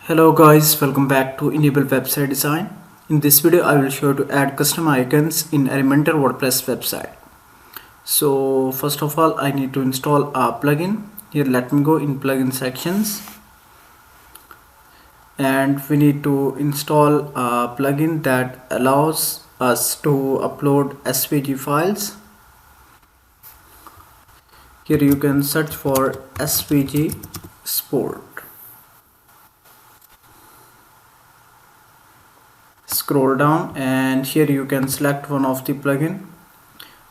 Hello guys, welcome back to Enable Website Design. In this video I will show you to add custom icons in Elementor WordPress website. So first of all I need to install a plugin. Here let me go in plugin sections, and we need to install a plugin that allows us to upload SVG files. Here you can search for SVG Sport. Scroll down and here you can select one of the plugin.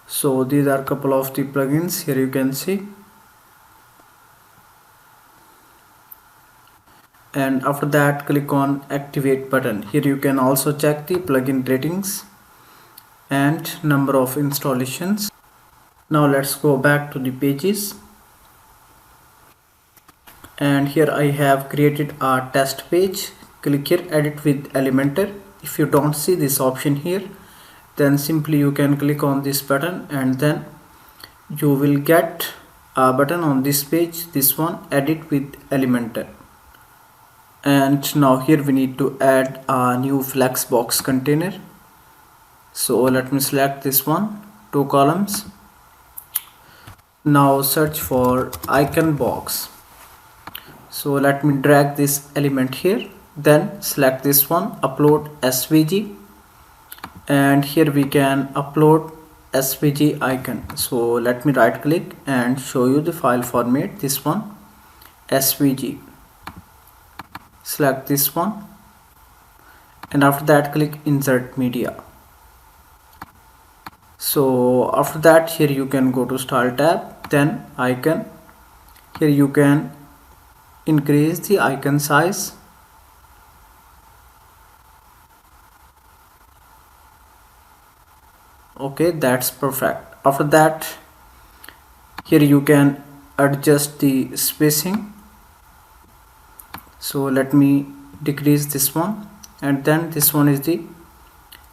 So these are a couple of the plugins here you can see, and after that click on activate button. Here you can also check the plugin ratings and number of installations. Now let's go back to the pages, and here I have created a test page. Click here, edit with Elementor. If you don't see this option here, then simply you can click on this button and then you will get a button on this page, this one, edit with Elementor. And now here we need to add a new flexbox container. So let me select this one, 2 columns. Now search for icon box. So let me drag this element here, then select this one, upload SVG, and here we can upload SVG icon. So let me right click and show you the file format, this one, SVG. Select this one and after that click insert media. So after that here you can go to style tab, then icon. Here you can increase the icon size. Okay, that's perfect. After that here you can adjust the spacing. So let me decrease this one, and then this one is the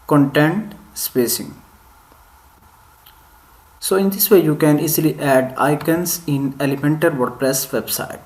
content spacing. So in this way you can easily add icons in Elementor WordPress website.